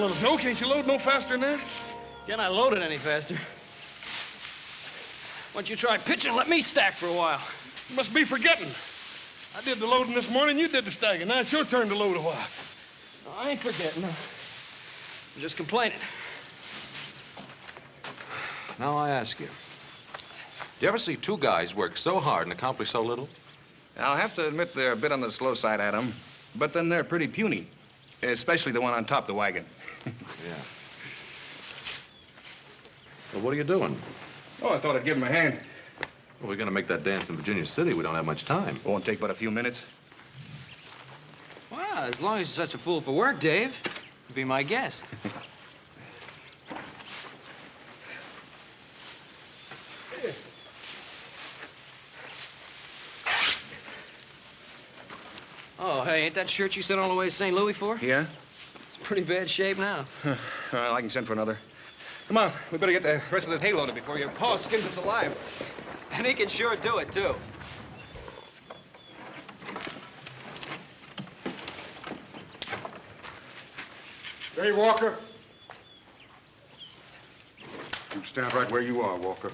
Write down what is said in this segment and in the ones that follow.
son of Joe, can't you load no faster than that? Can I load it any faster? Why don't you try pitching and let me stack for a while? You must be forgetting. I did the loading this morning, you did the stacking. Now it's your turn to load a while. No, I ain't forgetting. I'm just complaining. Now I ask you, do you ever see two guys work so hard and accomplish so little? I'll have to admit they're a bit on the slow side, Adam. But then they're pretty puny, especially the one on top of the wagon. Yeah. Well, what are you doing? Oh, I thought I'd give him a hand. Well, we're going to make that dance in Virginia City. We don't have much time. Won't take but a few minutes. Well, as long as you're such a fool for work, Dave, be my guest. Oh, hey, ain't that shirt you sent all the way to St. Louis for? Yeah? It's pretty bad shape now. Well, I can send for another. Come on, we better get the rest of this hay loaded before your paw skins us alive. And he can sure do it, too. Hey, Walker. You stand right where you are, Walker.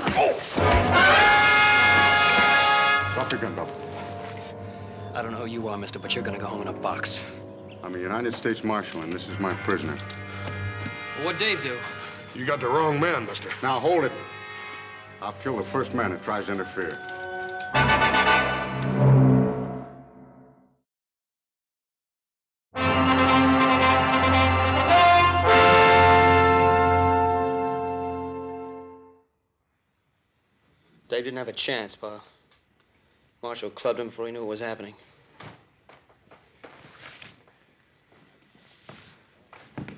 Oh! Drop your gun, Bob. I don't know who you are, mister, but you're gonna go home in a box. I'm a United States Marshal, and this is my prisoner. Well, what'd Dave do? You got the wrong man, mister. Now, hold it. I'll kill the first man that tries to interfere. Dave didn't have a chance, Pa. Marshall clubbed him before he knew what was happening.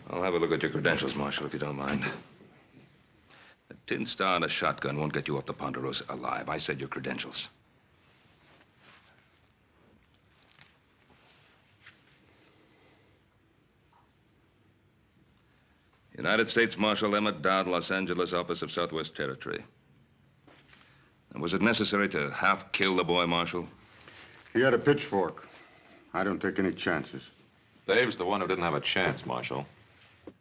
I'll have a look at your credentials, Marshal, if you don't mind. A tin star and a shotgun won't get you off the Ponderosa alive. I said your credentials. United States Marshal Emmett Dowd, Los Angeles, Office of Southwest Territory. And was it necessary to half kill the boy, Marshal? He had a pitchfork. I don't take any chances. Dave's the one who didn't have a chance, Marshal.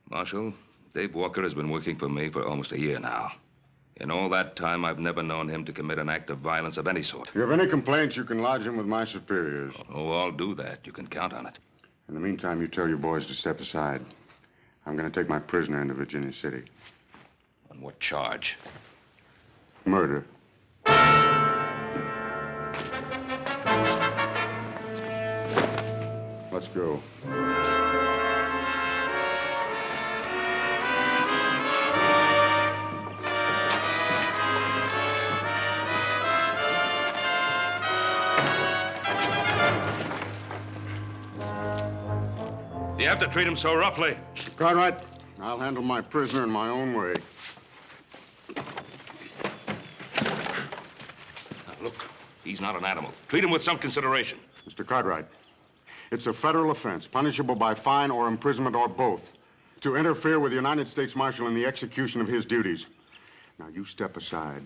Marshal, Dave Walker has been working for me for almost a year now. In all that time, I've never known him to commit an act of violence of any sort. If you have any complaints, you can lodge them with my superiors. Oh, I'll do that. You can count on it. In the meantime, you tell your boys to step aside. I'm going to take my prisoner into Virginia City. On what charge? Murder. Let's go. You have to treat him so roughly. Cartwright, I'll handle my prisoner in my own way. Now, look, he's not an animal. Treat him with some consideration. Mr. Cartwright, it's a federal offense, punishable by fine or imprisonment or both, to interfere with the United States Marshal in the execution of his duties. Now, you step aside.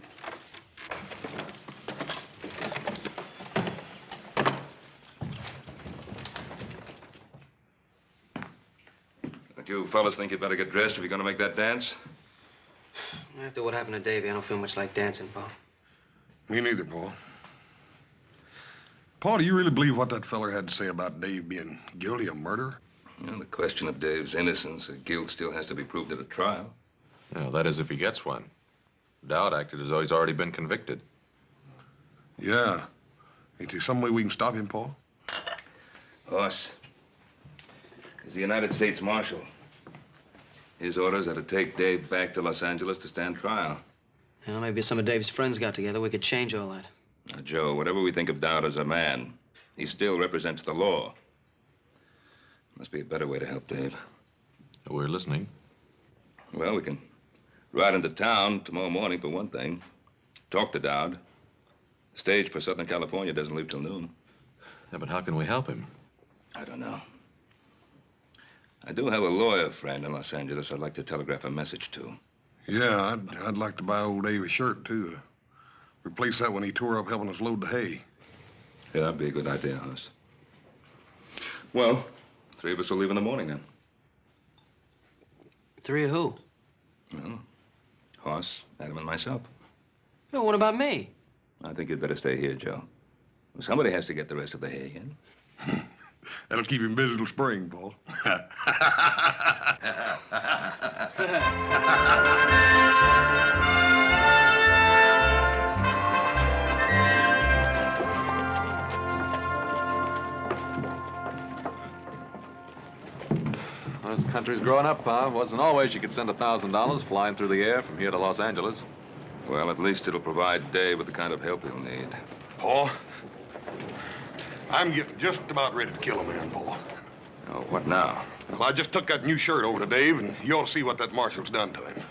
Don't you fellas think you'd better get dressed if you're going to make that dance? After what happened to Davey, I don't feel much like dancing, Pa. Me neither, Paul. Paul, do you really believe what that feller had to say about Dave being guilty of murder? Well, the question of Dave's innocence or guilt still has to be proved at a trial. Yeah, that is if he gets one. Dowd acted as though he's already been convicted. Yeah. Ain't there some way we can stop him, Paul? Us. He's the United States Marshal. His orders are to take Dave back to Los Angeles to stand trial. Well, maybe some of Dave's friends got together. We could change all that. Now, Joe, whatever we think of Dowd as a man, he still represents the law. Must be a better way to help Dave. We're listening. Well, we can ride into town tomorrow morning, for one thing. Talk to Dowd. The stage for Southern California doesn't leave till noon. Yeah, but how can we help him? I don't know. I do have a lawyer friend in Los Angeles I'd like to telegraph a message to. Yeah, I'd like to buy old Dave a shirt, too. Replace that when he tore up helping us load the hay. Yeah, that'd be a good idea, Hoss. Well, Three of us will leave in the morning, then. Three of who? Well, Hoss, Adam, and myself. No, what about me? I think you'd better stay here, Joe. Somebody has to get the rest of the hay in. That'll keep him busy till spring, Paul. Well, this country's growing up, Pa. Wasn't always you could send $1,000 flying through the air from here to Los Angeles. Well, at least it'll provide Dave with the kind of help he'll need. Paul, I'm getting just about ready to kill a man, Paul. Oh, what now? Well, I just took that new shirt over to Dave, and you ought to see what that marshal's done to him.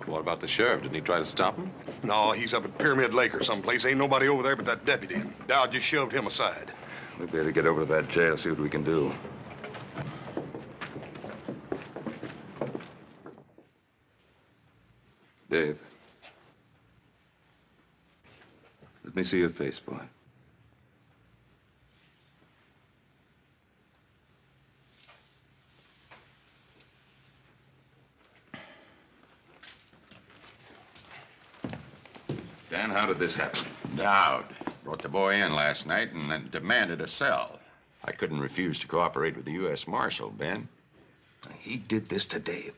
What about the sheriff? Didn't he try to stop him? No, he's up at Pyramid Lake or someplace. Ain't nobody over there but that deputy, and Dowd just shoved him aside. We better get over to that jail, see what we can do. Dave. Let me see your face, boy. Dan, how did this happen? Dowd brought the boy in last night and then demanded a cell. I couldn't refuse to cooperate with the U.S. Marshal, Ben. He did this to Dave.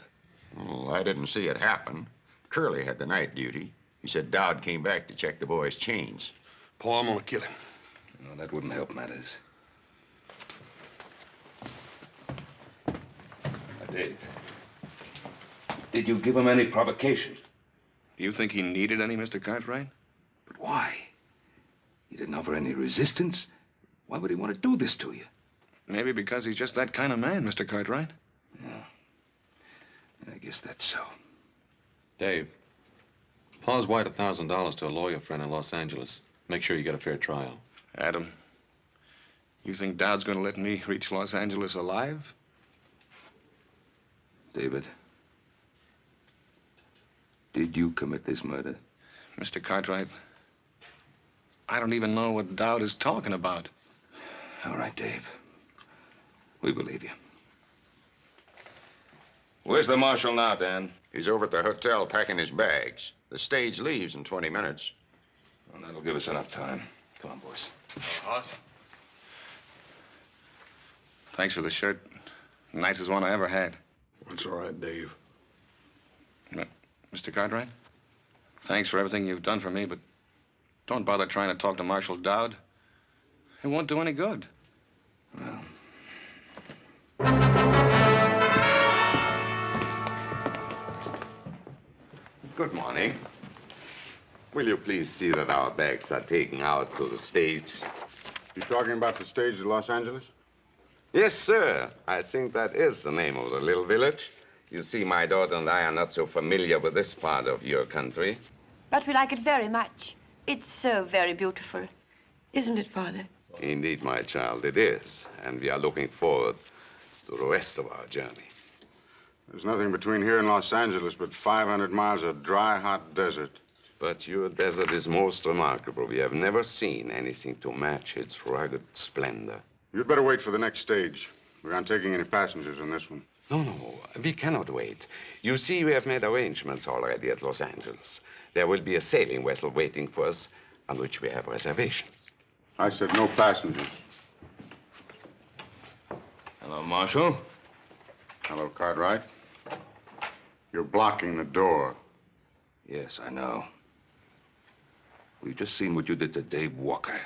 Well, I didn't see it happen. Curley had the night duty. He said Dowd came back to check the boy's chains. Paul, I'm gonna kill him. No, that wouldn't help matters. Now, Dave, did you give him any provocation? Do you think he needed any, Mr. Cartwright? But why? He didn't offer any resistance. Why would he want to do this to you? Maybe because he's just that kind of man, Mr. Cartwright. Yeah. I guess that's so. Dave, Paul's wired $1,000 to a lawyer friend in Los Angeles. Make sure you get a fair trial. Adam, you think Dowd's going to let me reach Los Angeles alive? David, did you commit this murder? Mr. Cartwright, I don't even know what Dowd is talking about. All right, Dave. We believe you. Where's the marshal now, Dan? He's over at the hotel packing his bags. The stage leaves in 20 minutes. Well, that'll give us enough time. Come on, boys. Hoss? Thanks for the shirt. Nicest one I ever had. It's all right, Dave. Mr. Cartwright, thanks for everything you've done for me, but don't bother trying to talk to Marshal Dowd. It won't do any good. Well, good morning. Will you please see that our bags are taken out to the stage? You talking about the stage at Los Angeles? Yes, sir. I think that is the name of the little village. You see, my daughter and I are not so familiar with this part of your country. But we like it very much. It's so very beautiful. Isn't it, Father? Indeed, my child, it is. And we are looking forward to the rest of our journey. There's nothing between here and Los Angeles but 500 miles of dry, hot desert. But your desert is most remarkable. We have never seen anything to match its rugged splendor. You'd better wait for the next stage. We aren't taking any passengers on this one. No, we cannot wait. You see, we have made arrangements already at Los Angeles. There will be a sailing vessel waiting for us on which we have reservations. I said no passengers. hello, Marshal. Hello, Cartwright. You're blocking the door. Yes, I know. We've just seen what you did to Dave Walker.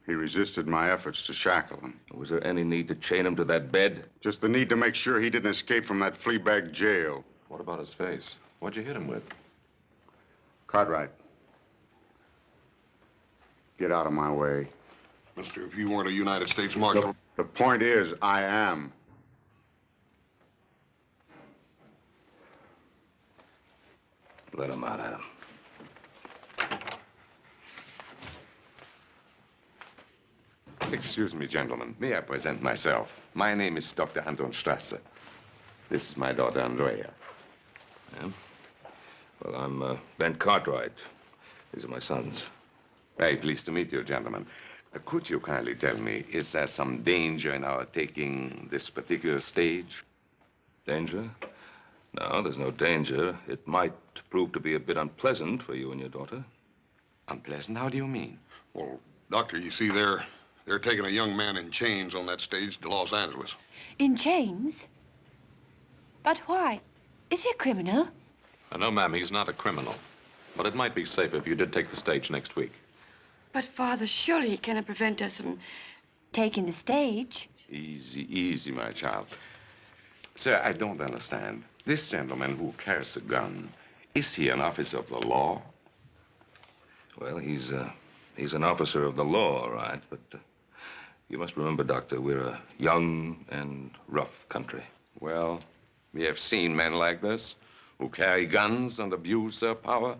He resisted my efforts to shackle him. Was there any need to chain him to that bed? Just the need to make sure he didn't escape from that fleabag jail. What about his face? What'd you hit him with? Cartwright. Get out of my way. Mister, if you weren't a United States Marshal... The point is, I am. Let him out, Adam. Excuse me, gentlemen. May I present myself? My name is Dr. Anton Strasser. This is my daughter, Andrea. Yeah? Well, I'm Ben Cartwright. These are my sons. Very pleased to meet you, gentlemen. Could you kindly tell me, is there some danger in our taking this particular stage? Danger? No, there's no danger. It might prove to be a bit unpleasant for you and your daughter. Unpleasant? How do you mean? Well, Doctor, you see, they're taking a young man in chains on that stage to Los Angeles. In chains? But why? Is he a criminal? No, ma'am, he's not a criminal. But it might be safer if you did take the stage next week. But, Father, surely he cannot prevent us from... Taking the stage? Easy, easy, my child. Sir, I don't understand. This gentleman who carries a gun, is he an officer of the law? Well, he's an officer of the law, all right, but you must remember, Doctor, we're a young and rough country. Well, we have seen men like this who carry guns and abuse their power.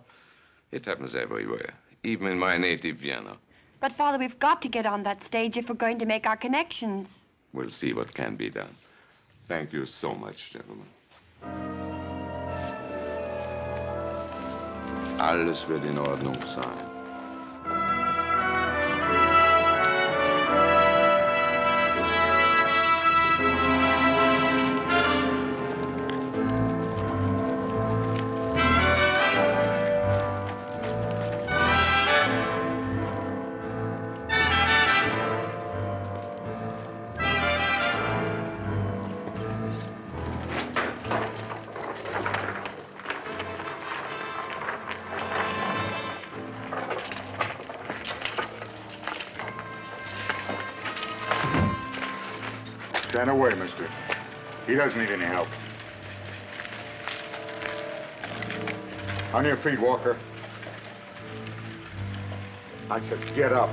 It happens everywhere, even in my native Vienna. But, Father, we've got to get on that stage if we're going to make our connections. We'll see what can be done. Thank you so much, gentlemen. Alles wird in Ordnung sein. Stand away, mister. He doesn't need any help. On your feet, Walker. I said get up.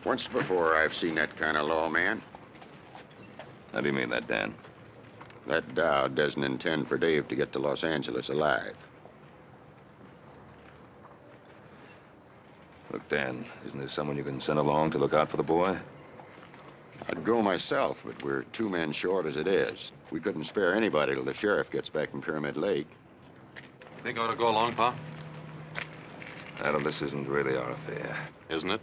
Once before, I've seen that kind of law, man. How do you mean that, Dan? That Dowd doesn't intend for Dave to get to Los Angeles alive. Look, Dan, isn't there someone you can send along to look out for the boy? I'd go myself, but we're 2 men short as it is. We couldn't spare anybody till the sheriff gets back from Pyramid Lake. Think I ought to go along, Pa? Adam, this isn't really our affair. Isn't it?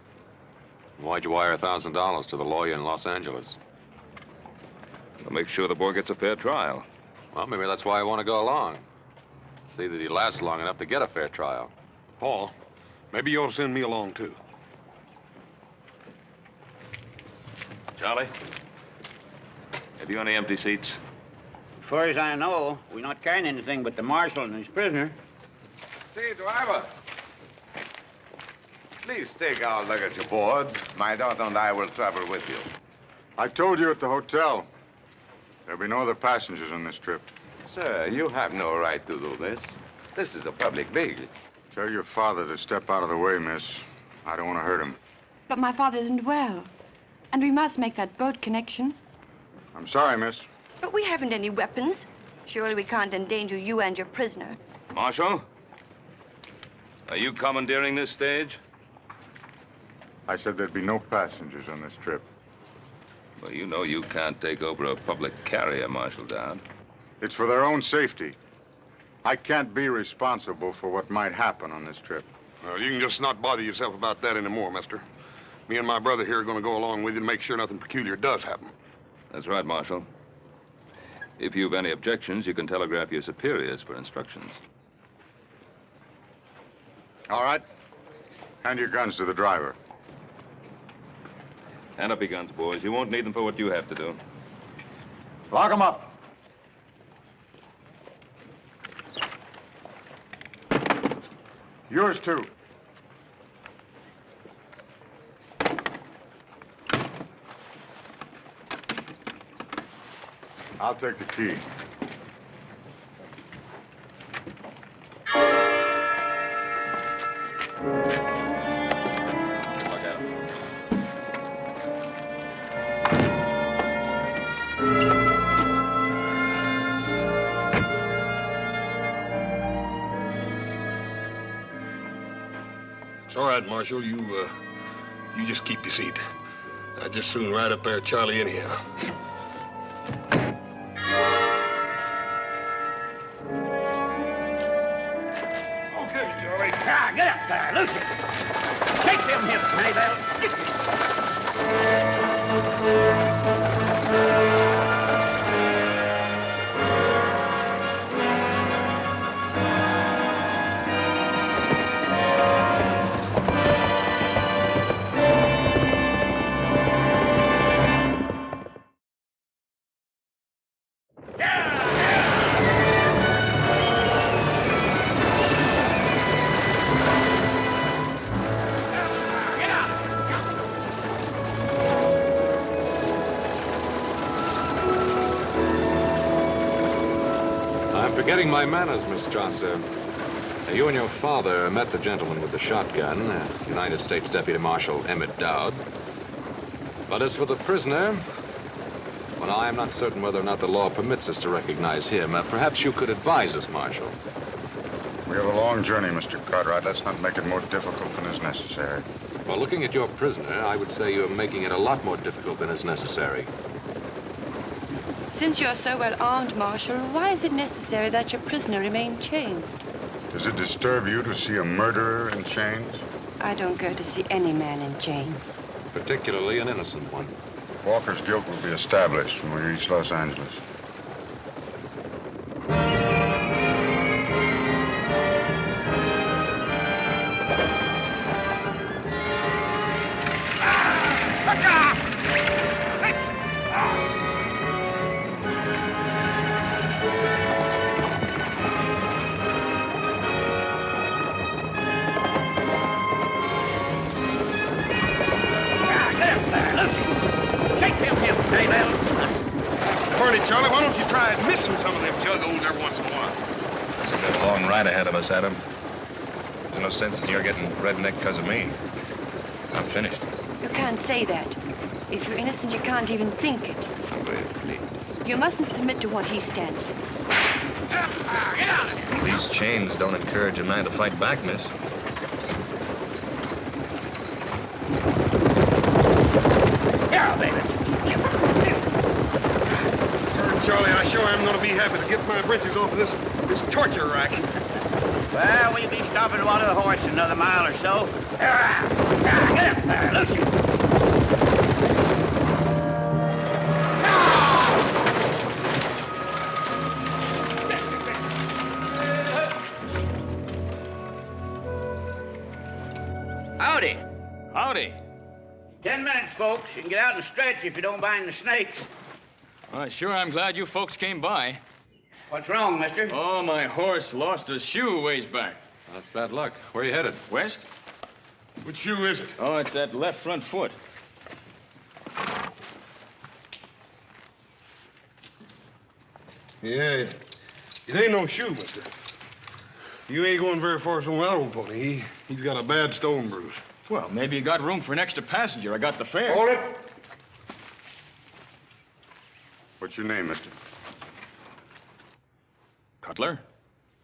Why'd you wire $1,000 to the lawyer in Los Angeles? We'll make sure the boy gets a fair trial. Well, maybe that's why I want to go along. See that he lasts long enough to get a fair trial. Paul, maybe you ought to send me along, too. Charlie, have you any empty seats? As far as I know, we're not carrying anything but the marshal and his prisoner. Say, driver. Please take our luggage aboard. My daughter and I will travel with you. I told you at the hotel. There'll be no other passengers on this trip. Sir, you have no right to do this. This is a public vehicle. Tell your father to step out of the way, miss. I don't want to hurt him. But my father isn't well. And we must make that boat connection. I'm sorry, miss. But we haven't any weapons. Surely we can't endanger you and your prisoner. Marshal? Are you commandeering this stage? I said there'd be no passengers on this trip. Well, you know you can't take over a public carrier, Marshal Dowd. It's for their own safety. I can't be responsible for what might happen on this trip. Well, you can just not bother yourself about that anymore, mister. Me and my brother here are going to go along with you to make sure nothing peculiar does happen. That's right, Marshal. If you've any objections, you can telegraph your superiors for instructions. All right. Hand your guns to the driver. Hand up your guns, boys. You won't need them for what you have to do. Lock them up. Yours, too. I'll take the key. Look at him. It's all right, Marshal. You just keep your seat. I'd just soon ride up there with Charlie anyhow. Okay, Charlie. Ah, get up there, Lucy. Take them hips, Maybell. I'm forgetting my manners, Miss Strasser. You and your father met the gentleman with the shotgun, United States Deputy Marshal Emmett Dowd. But as for the prisoner, well, I am not certain whether or not the law permits us to recognize him. Perhaps you could advise us, Marshal. We have a long journey, Mr. Cartwright. Let's not make it more difficult than is necessary. Well, looking at your prisoner, I would say you're making it a lot more difficult than is necessary. Since you're so well armed, Marshal, why is it necessary that your prisoner remain chained? Does it disturb you to see a murderer in chains? I don't go to see any man in chains. Particularly an innocent one. Walker's guilt will be established when we reach Los Angeles. Charlie, why don't you try missing some of them juggos every once in a while? It's a good long ride ahead of us, Adam. There's no sense in your getting redneck because of me. I'm finished. You can't say that. If you're innocent, you can't even think it. Please. You mustn't submit to what he stands for. Get out of here. These chains don't encourage a man to fight back, miss. Here, baby. Charlie, I sure am going to be happy to get my britches off of this torture rack. Well, we'll be stopping to water the horse in another mile or so. Get up there, Lucy. Howdy. Howdy. 10 minutes, folks. You can get out and stretch if you don't mind the snakes. Well, sure, I'm glad you folks came by. What's wrong, mister? Oh, my horse lost a shoe ways back. That's bad luck. Where are you headed? West? Which shoe is it? Oh, it's that left front foot. Yeah, it ain't no shoe, mister. You ain't going very far from that old pony. He's got a bad stone bruise. Well, maybe you got room for an extra passenger. I got the fare. Hold it. What's your name, mister? Cutler.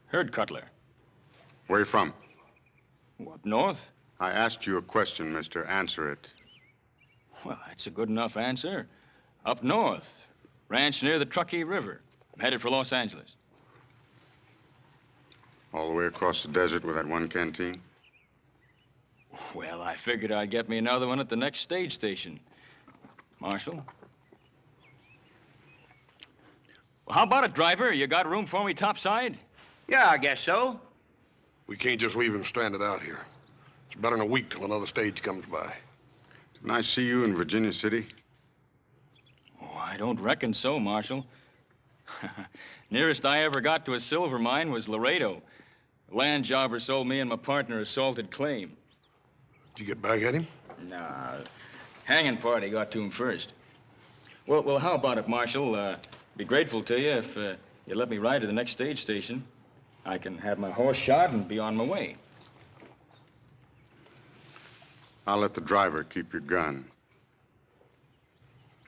Herd Cutler. Where you from? Up north? I asked you a question, mister. Answer it. Well, that's a good enough answer. Up north. Ranch near the Truckee River. I'm headed for Los Angeles. All the way across the desert with that one canteen? Well, I figured I'd get me another one at the next stage station. Marshal? Well, how about it, driver? You got room for me topside? Yeah, I guess so. We can't just leave him stranded out here. It's better than a week till another stage comes by. Didn't I see you in Virginia City? Oh, I don't reckon so, Marshal. Nearest I ever got to a silver mine was Laredo. The land jobber sold me and my partner a salted claim. Did you get back at him? Nah, hanging party got to him first. Well, how about it, Marshal? Be grateful to you if you let me ride to the next stage station. I can have my horse shod and be on my way. I'll let the driver keep your gun.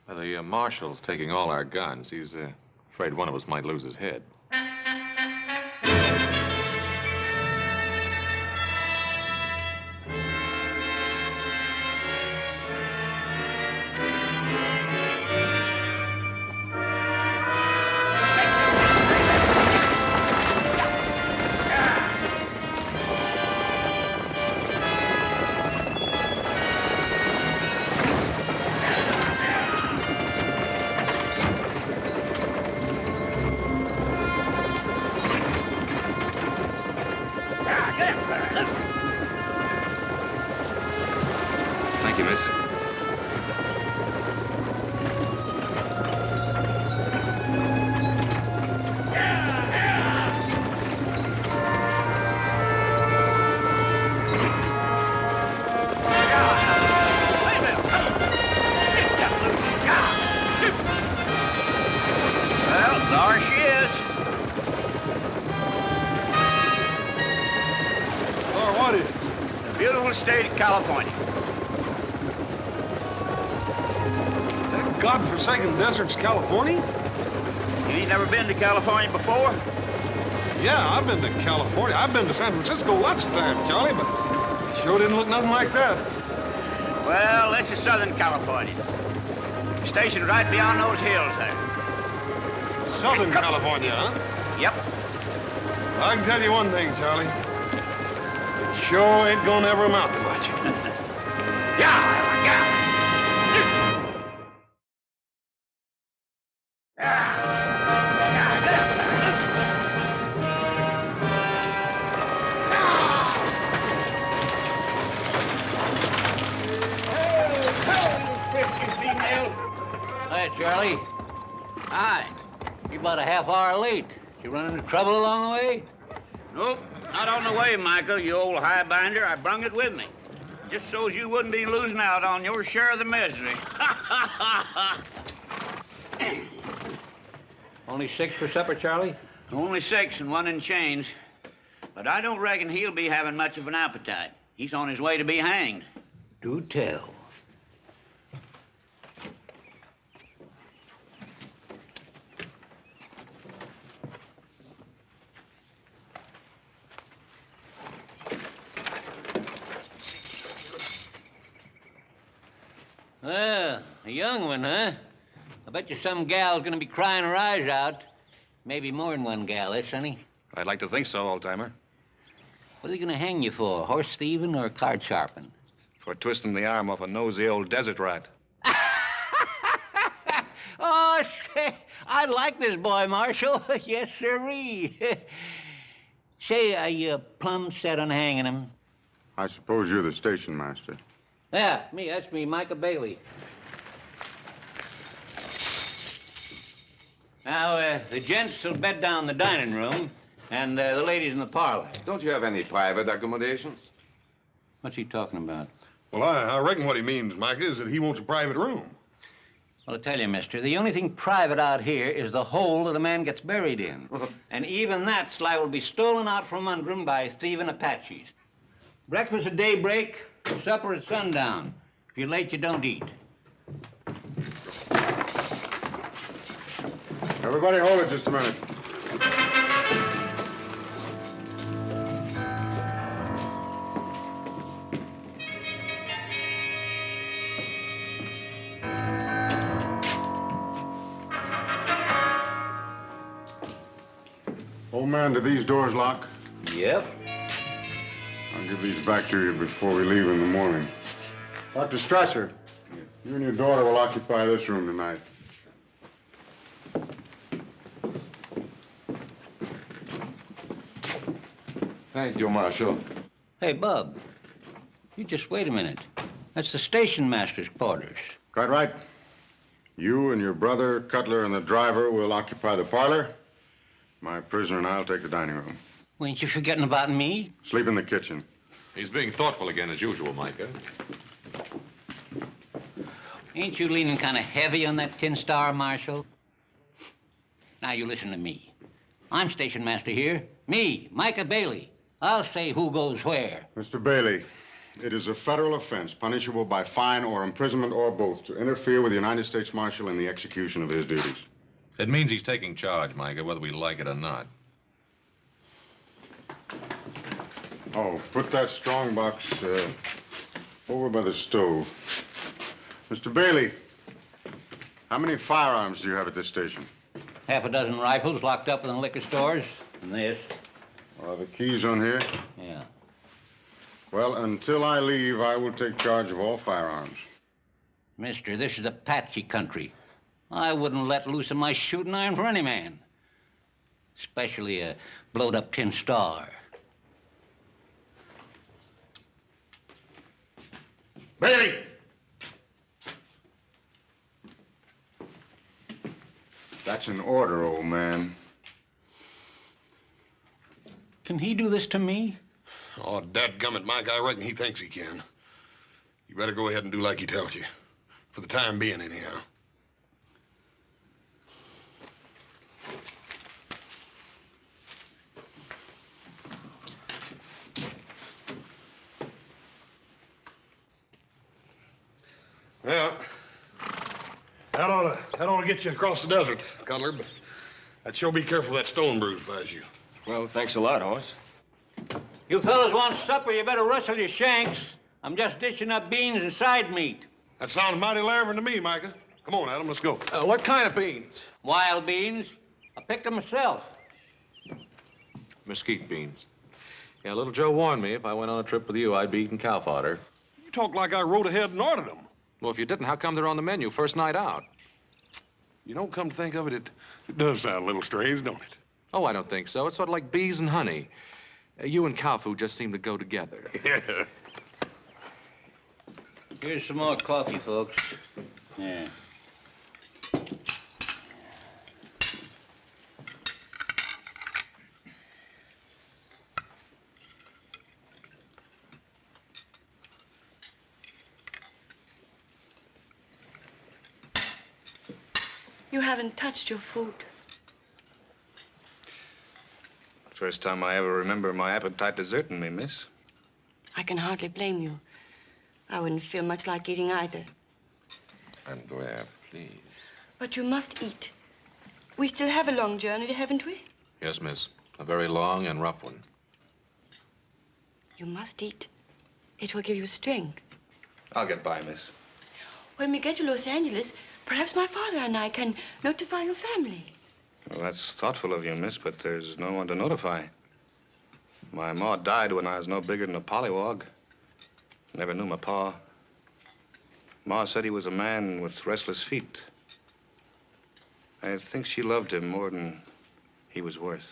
Well, the marshal's taking all our guns. He's afraid one of us might lose his head. state of California. That godforsaken desert's California? You ain't never been to California before? Yeah, I've been to California. I've been to San Francisco lots of times, Charlie, but it sure didn't look nothing like that. Well, this is Southern California. Stationed right beyond those hills there. Southern California, huh? Yep. Well, I can tell you one thing, Charlie. It sure ain't gonna ever amount to much. Yeah. Hi, Charlie. Hi. You're about a half hour late. You run into trouble along the way? Nope, not on the way, Michael, you old highbinder. I brung it with me. Just so's you wouldn't be losing out on your share of the misery. Only 6 for supper, Charlie? Only 6 and 1 in change. But I don't reckon he'll be having much of an appetite. He's on his way to be hanged. Do tell. Well, a young one, huh? I bet you some gal's gonna be crying her eyes out. Maybe more than one gal, eh, Sonny? I'd like to think so, old-timer. What are they gonna hang you for? Horse thieving or card sharping? For twisting the arm off a nosy old desert rat. Oh, say, I like this boy, Marshal. Yes, sirree. Say, are you plumb set on hanging him? I suppose you're the station master. Yeah, me. That's me, Micah Bailey. Now, the gents will bed down in the dining room, and the ladies in the parlor. Don't you have any private accommodations? What's he talking about? Well, I reckon what he means, Mike, is that he wants a private room. Well, I tell you, mister, the only thing private out here is the hole that a man gets buried in. And even that's liable to be stolen out from under him by thieving Apaches. Breakfast at daybreak, supper at sundown. If you're late, you don't eat. Everybody hold it just a minute. Old man, do these doors lock? Yep. I'll give these back to you before we leave in the morning. Dr. Strasser, you and your daughter will occupy this room tonight. Thank you, Marshal. Hey, Bub, you just wait a minute. That's the station master's quarters. Quite right. You and your brother, Cutler, and the driver will occupy the parlor. My prisoner and I'll take the dining room. Well, ain't you forgetting about me? Sleep in the kitchen. He's being thoughtful again, as usual, Micah. Ain't you leaning kind of heavy on that tin star, Marshal? Now, you listen to me. I'm station master here. Me, Micah Bailey. I'll say who goes where. Mr. Bailey, it is a federal offense punishable by fine or imprisonment or both to interfere with the United States Marshal in the execution of his duties. It means he's taking charge, Micah, whether we like it or not. Oh, put that strong box over by the stove. Mr. Bailey, how many firearms do you have at this station? Half a dozen rifles locked up in the liquor stores, and this. Are the keys on here? Yeah. Well, until I leave, I will take charge of all firearms. Mister, this is Apache country. I wouldn't let loose of my shooting iron for any man. Especially a blowed-up tin star. Bailey! That's an order, old man. Can he do this to me? Oh, dadgummit, Mike, I reckon he thinks he can. You better go ahead and do like he tells you. For the time being, anyhow. That ought to get you across the desert, Cutler, but I'd sure be careful of that stone bruise if I was you. Well, thanks a lot, horse. You fellas want supper, you better rustle your shanks. I'm just dishing up beans and side meat. That sounds mighty lavering to me, Micah. Come on, Adam, let's go. What kind of beans? Wild beans. I picked them myself. Mesquite beans. Yeah, little Joe warned me if I went on a trip with you, I'd be eating cow fodder. You talk like I rode ahead and ordered them. Well, if you didn't, how come they're on the menu first night out? You don't come to think of it, it does sound a little strange, don't it? Oh, I don't think so. It's sort of like bees and honey. You and cow food just seem to go together. Yeah. Here's some more coffee, folks. Yeah. You haven't touched your food. First time I ever remember my appetite deserting me, miss. I can hardly blame you. I wouldn't feel much like eating either. Andrea, please. But you must eat. We still have a long journey, haven't we? Yes, miss. A very long and rough one. You must eat. It will give you strength. I'll get by, miss. When we get to Los Angeles, perhaps my father and I can notify your family. Well, that's thoughtful of you, miss, but there's no one to notify. My ma died when I was no bigger than a pollywog. Never knew my pa. Ma said he was a man with restless feet. I think she loved him more than he was worth.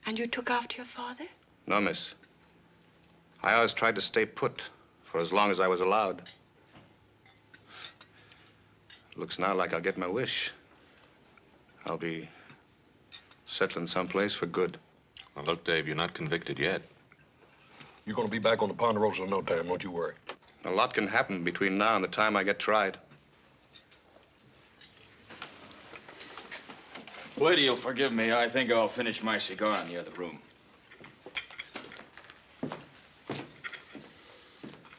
And you took after your father? No, miss. I always tried to stay put for as long as I was allowed. Looks now like I'll get my wish. I'll be settling someplace for good. Well, look, Dave, you're not convicted yet. You're going to be back on the Ponderosa in no time, don't you worry. A lot can happen between now and the time I get tried. Lady, you'll forgive me. I think I'll finish my cigar in the other room.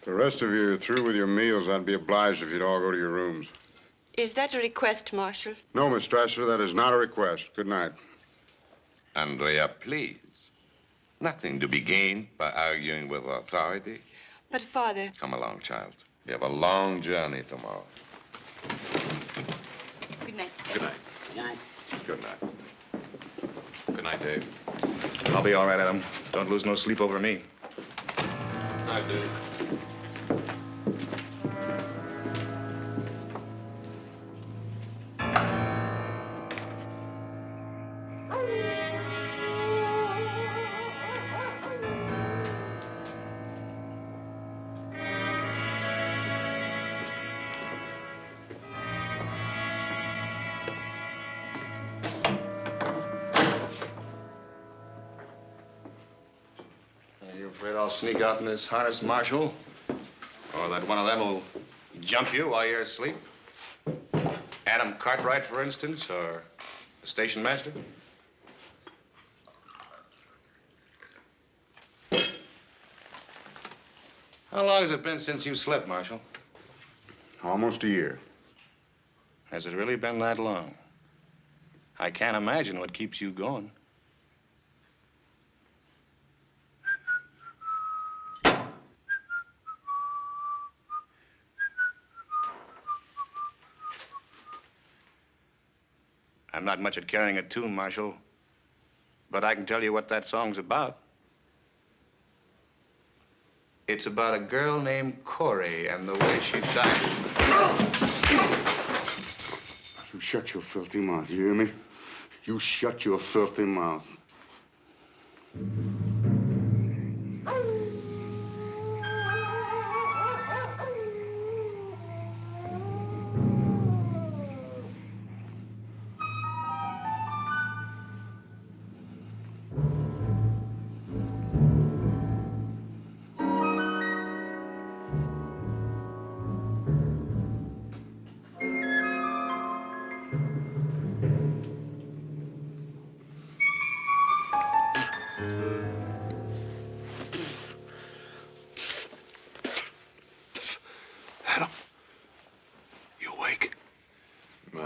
The rest of you are through with your meals. I'd be obliged if you'd all go to your rooms. Is that a request, Marshal? No, Miss Strasser, that is not a request. Good night. Andrea, please. Nothing to be gained by arguing with authority. But, Father... Come along, child. We have a long journey tomorrow. Good night. Good night. Good night. Good night. Good night, Dave. I'll be all right, Adam. Don't lose no sleep over me. Night, Dave. Afraid I'll sneak out in this harness, Marshal? Or that one of them will jump you while you're asleep? Adam Cartwright, for instance, or the station master? How long has it been since you slept, Marshal? Almost a year. Has it really been that long? I can't imagine what keeps you going. I'm not much at carrying a tune, Marshal, but I can tell you what that song's about. It's about a girl named Corey and the way she died. You shut your filthy mouth, you hear me? You shut your filthy mouth.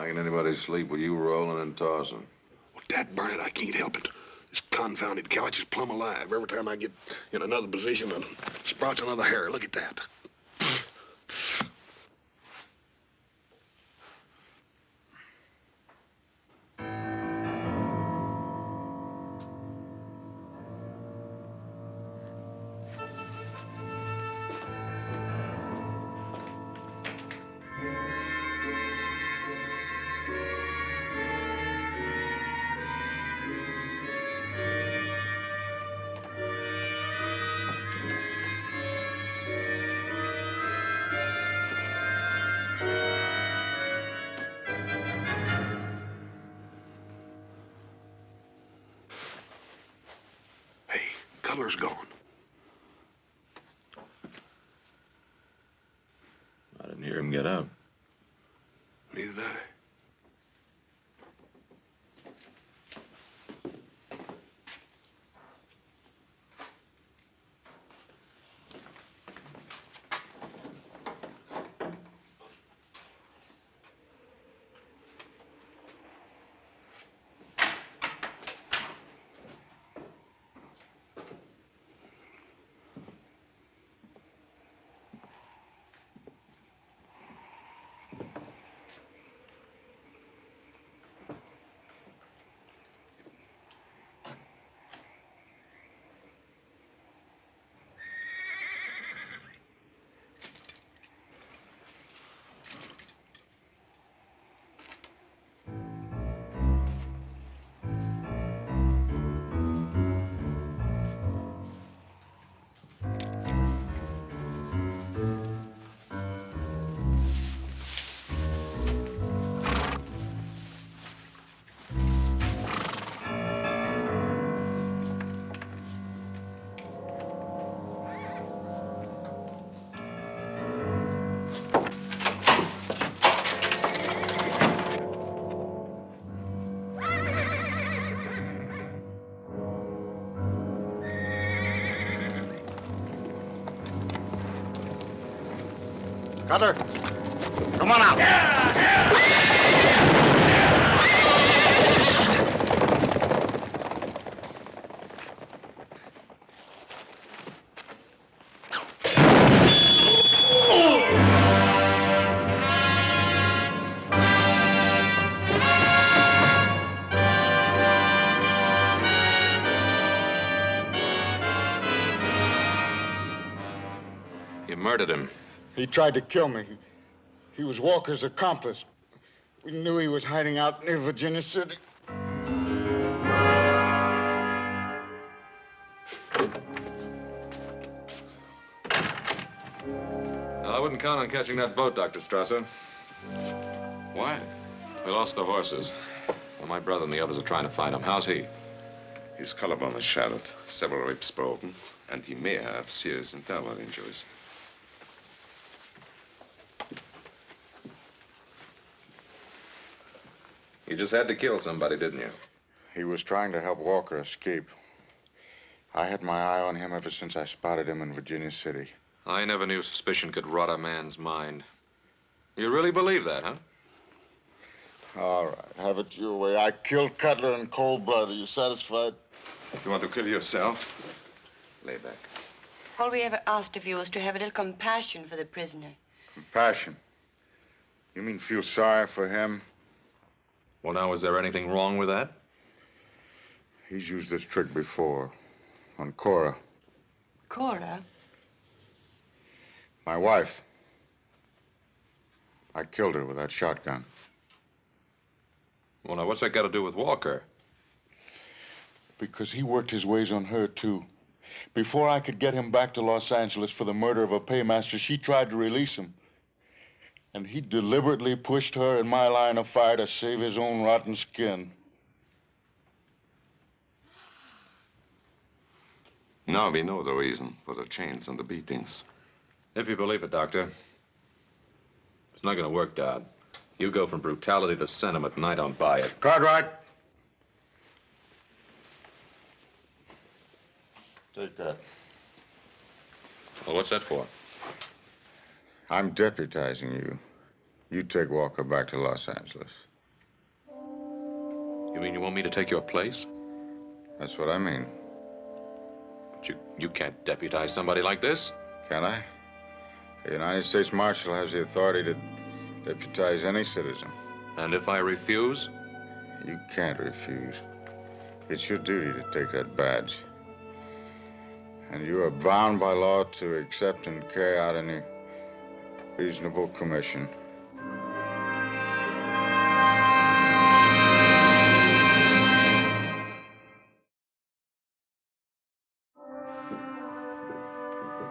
How can anybody sleep with you rolling and tossing? Well, dad burn it, I can't help it. This confounded couch is plumb alive. Every time I get in another position, it sprouts another hair. Look at that. Cutler's gone. I didn't hear him get up. Neither did I. Cutler, come on out. You murdered him. He tried to kill me. He was Walker's accomplice. We knew he was hiding out near Virginia City. I wouldn't count on catching that boat, Dr. Strasser. Why? We lost the horses. Well, my brother and the others are trying to find him. How's he? His collarbone is shattered, several ribs broken, and he may have serious internal injuries. You just had to kill somebody, didn't you? He was trying to help Walker escape. I had my eye on him ever since I spotted him in Virginia City. I never knew suspicion could rot a man's mind. You really believe that, huh? All right, have it your way. I killed Cutler in cold blood. Are you satisfied? You want to kill yourself? Lay back. All we ever asked of you was to have a little compassion for the prisoner. Compassion? You mean feel sorry for him? Well, now, is there anything wrong with that? He's used this trick before. On Cora. Cora? My wife. I killed her with that shotgun. Well, now, what's that got to do with Walker? Because he worked his ways on her, too. Before I could get him back to Los Angeles for the murder of a paymaster, she tried to release him. And he deliberately pushed her in my line of fire to save his own rotten skin. Now we know the reason for the chains and the beatings. If you believe it, Doctor. It's not going to work, Dodd. You go from brutality to sentiment, and I don't buy it. Cartwright. Take that. Well, what's that for? I'm deputizing you. You take Walker back to Los Angeles. You mean you want me to take your place? That's what I mean. But you can't deputize somebody like this. Can I? The United States Marshal has the authority to deputize any citizen. And if I refuse? You can't refuse. It's your duty to take that badge. And you are bound by law to accept and carry out any reasonable commission.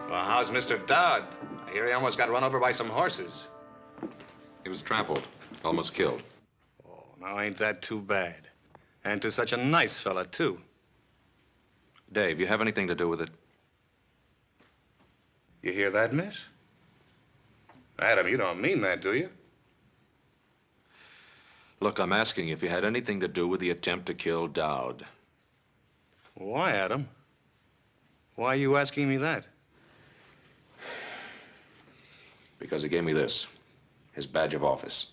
Well, how's Mr. Dowd? I hear he almost got run over by some horses. He was trampled, almost killed. Oh, now ain't that too bad? And to such a nice fella, too. Dave, you have anything to do with it? You hear that, miss? Adam, you don't mean that, do you? Look, I'm asking if you had anything to do with the attempt to kill Dowd. Why, Adam? Why are you asking me that? Because he gave me this, his badge of office.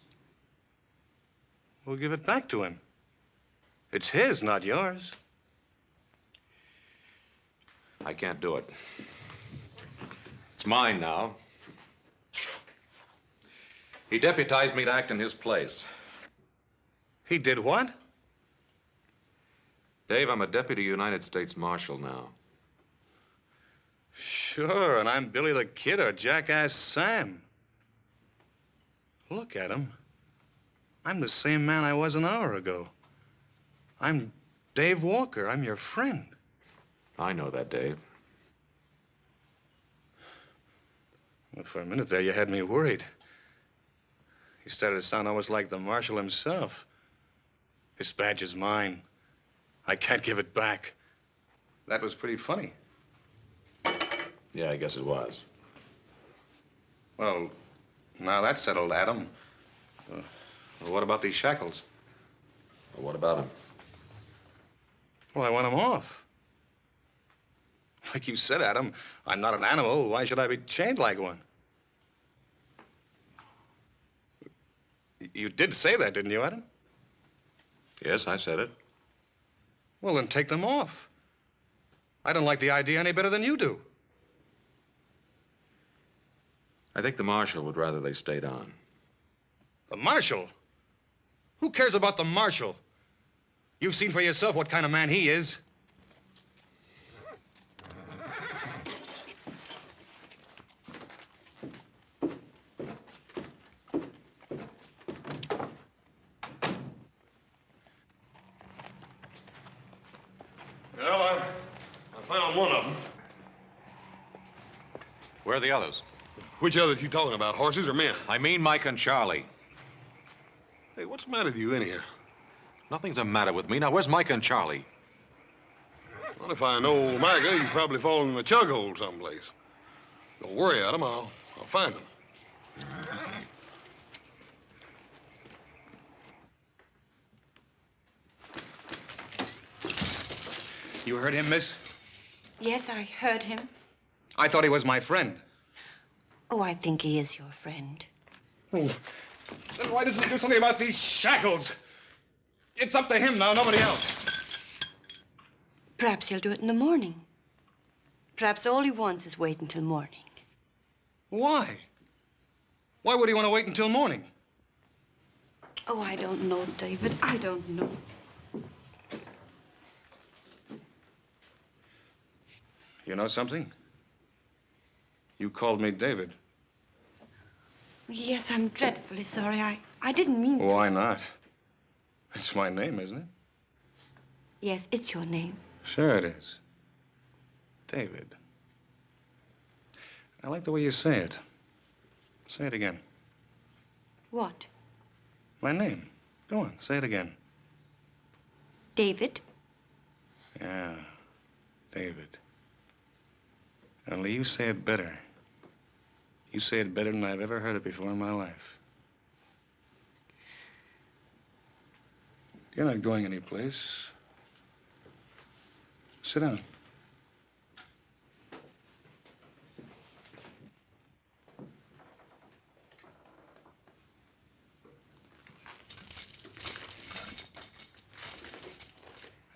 We'll give it back to him. It's his, not yours. I can't do it. It's mine now. He deputized me to act in his place. He did what? Dave, I'm a deputy United States Marshal now. Sure, and I'm Billy the Kid or Jackass Sam. Look at him. I'm the same man I was an hour ago. I'm Dave Walker. I'm your friend. I know that, Dave. Well, for a minute there, you had me worried. You started to sound almost like the Marshal himself. This badge is mine. I can't give it back. That was pretty funny. Yeah, I guess it was. Well, now that's settled, Adam. Well, what about these shackles? Well, what about him? Well, I want them off. Like you said, Adam, I'm not an animal. Why should I be chained like one? You did say that, didn't you, Adam? Yes, I said it. Well, then take them off. I don't like the idea any better than you do. I think the Marshal would rather they stayed on. The Marshal? Who cares about the Marshal? You've seen for yourself what kind of man he is. Well, I found one of them. Where are the others? Which others you talking about, horses or men? I mean Mike and Charlie. Hey, what's the matter with you anyhow? Nothing's the matter with me. Now, where's Mike and Charlie? Well, if I know Micah, he's probably fallen in a chug hole someplace. Don't worry, Adam. I'll find him. You heard him, miss? Yes, I heard him. I thought he was my friend. Oh, I think he is your friend. Oh. Then why doesn't he do something about these shackles? It's up to him now, nobody else. Perhaps he'll do it in the morning. Perhaps all he wants is wait until morning. Why? Why would he want to wait until morning? Oh, I don't know, David. I don't know. You know something? You called me David. Yes, I'm dreadfully sorry. I didn't mean... Why not? It's my name, isn't it? Yes, it's your name. Sure it is. David. I like the way you say it. Say it again. What? My name. Go on, say it again. David? Yeah, David. Only you say it better. You say it better than I've ever heard it before in my life. You're not going anyplace. Sit down.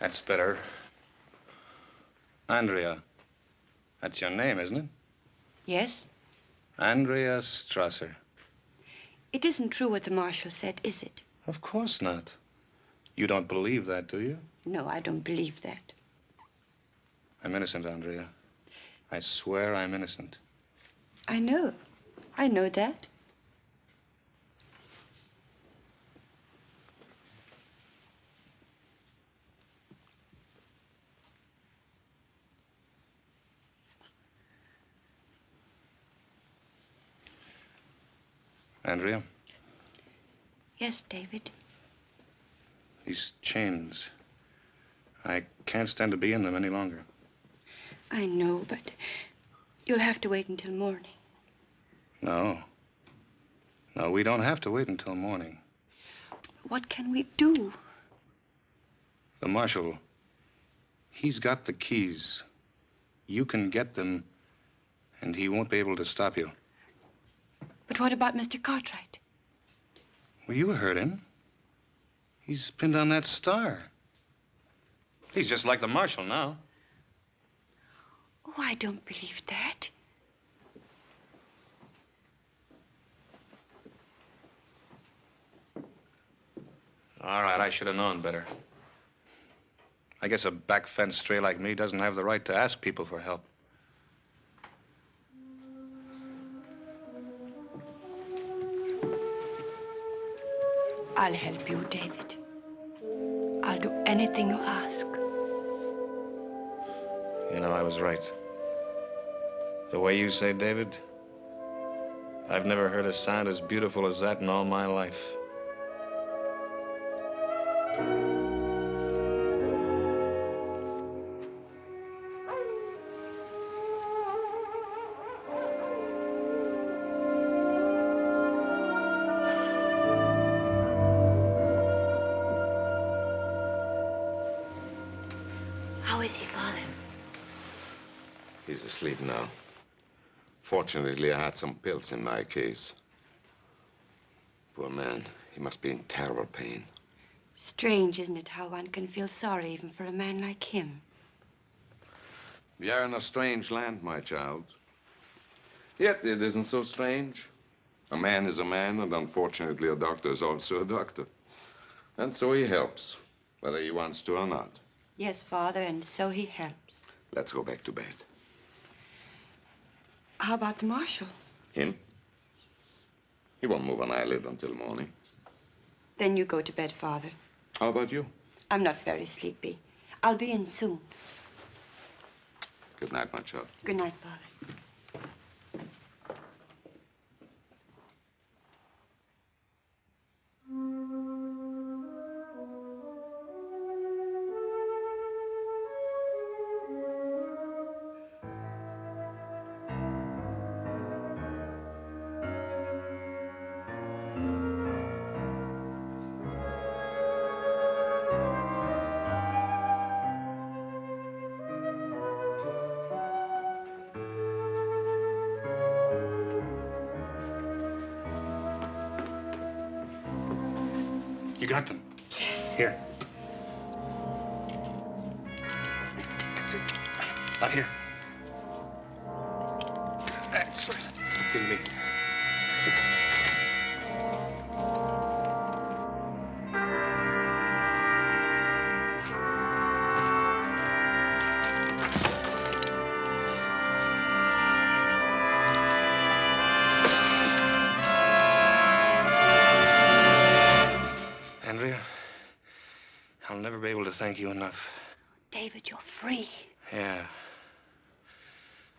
That's better. Andrea. That's your name, isn't it? Yes? Andrea Strasser. It isn't true what the marshal said, is it? Of course not. You don't believe that, do you? No, I don't believe that. I'm innocent, Andrea. I swear I'm innocent. I know. I know that. Andrea? Yes, David. These chains. I can't stand to be in them any longer. I know, but you'll have to wait until morning. No. No, we don't have to wait until morning. What can we do? The marshal, he's got the keys. You can get them, and he won't be able to stop you. But what about Mr. Cartwright? Well, you heard him. He's pinned on that star. He's just like the marshal now. Oh, I don't believe that. All right, I should have known better. I guess a back fence stray like me doesn't have the right to ask people for help. I'll help you, David. I'll do anything you ask. You know, I was right. The way you say David, I've never heard a sound as beautiful as that in all my life. How is he, Father? He's asleep now. Fortunately, I had some pills in my case. Poor man. He must be in terrible pain. Strange, isn't it, how one can feel sorry even for a man like him? We are in a strange land, my child. Yet it isn't so strange. A man is a man, and unfortunately, a doctor is also a doctor. And so he helps, whether he wants to or not. Yes, Father, and so he helps. Let's go back to bed. How about the marshal? Him? He won't move an eyelid until morning. Then you go to bed, Father. How about you? I'm not very sleepy. I'll be in soon. Good night, my child. Good night, Father. You got them? Yes. Here. That's it. Out here. That's right. Give me. Andrea, I'll never be able to thank you enough. David, you're free. Yeah.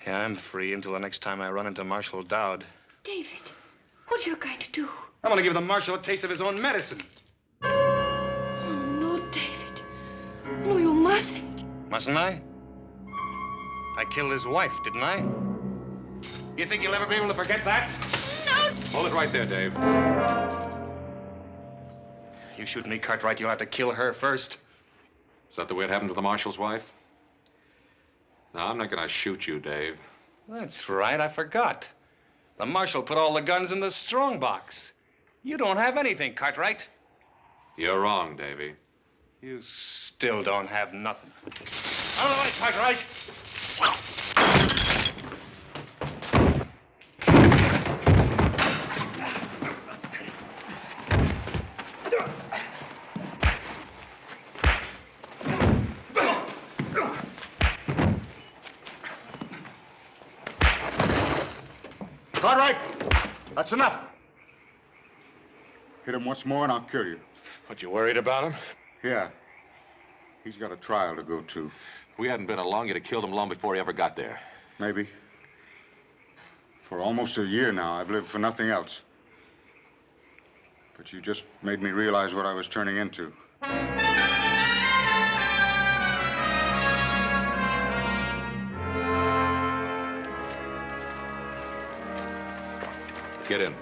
Yeah, I'm free until the next time I run into Marshal Dowd. David, what are you going to do? I'm going to give the Marshal a taste of his own medicine. Oh, no, David. No, you mustn't. Mustn't I? I killed his wife, didn't I? You think you'll ever be able to forget that? No! Hold it right there, Dave. You shoot me, Cartwright, you'll have to kill her first. Is that the way it happened to the Marshal's wife? No, I'm not going to shoot you, Dave. That's right, I forgot. The Marshal put all the guns in the strong box. You don't have anything, Cartwright. You're wrong, Davy. You still don't have nothing. Out of the way, Cartwright! Cartwright, that's enough. Hit him once more and I'll kill you. What, you worried about him? Yeah. He's got a trial to go to. If we hadn't been along, you'd have killed him long before he ever got there. Maybe. For almost a year now, I've lived for nothing else. But you just made me realize what I was turning into. Get in.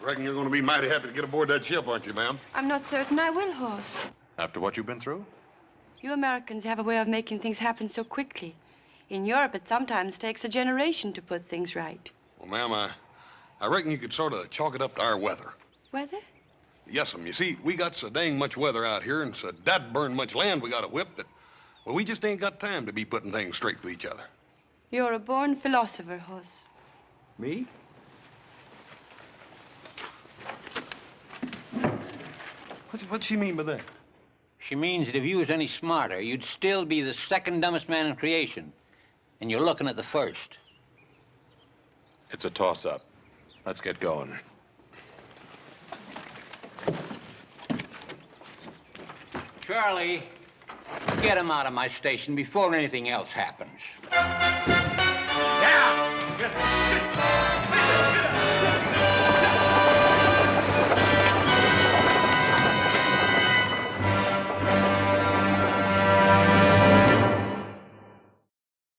Reckon you're going to be mighty happy to get aboard that ship, aren't you, ma'am? I'm not certain I will, Hoss. After what you've been through? You Americans have a way of making things happen so quickly. In Europe, it sometimes takes a generation to put things right. Well, ma'am, I reckon you could sort of chalk it up to our weather. Weather? Yes'm. You see, we got so dang much weather out here and so dad-burn much land we got to whip that, well, we just ain't got time to be putting things straight with each other. You're a born philosopher, Hoss. Me? What's she mean by that? She means that if you was any smarter, you'd still be the second dumbest man in creation. And you're looking at the first. It's a toss-up. Let's get going. Charlie, get him out of my station before anything else happens.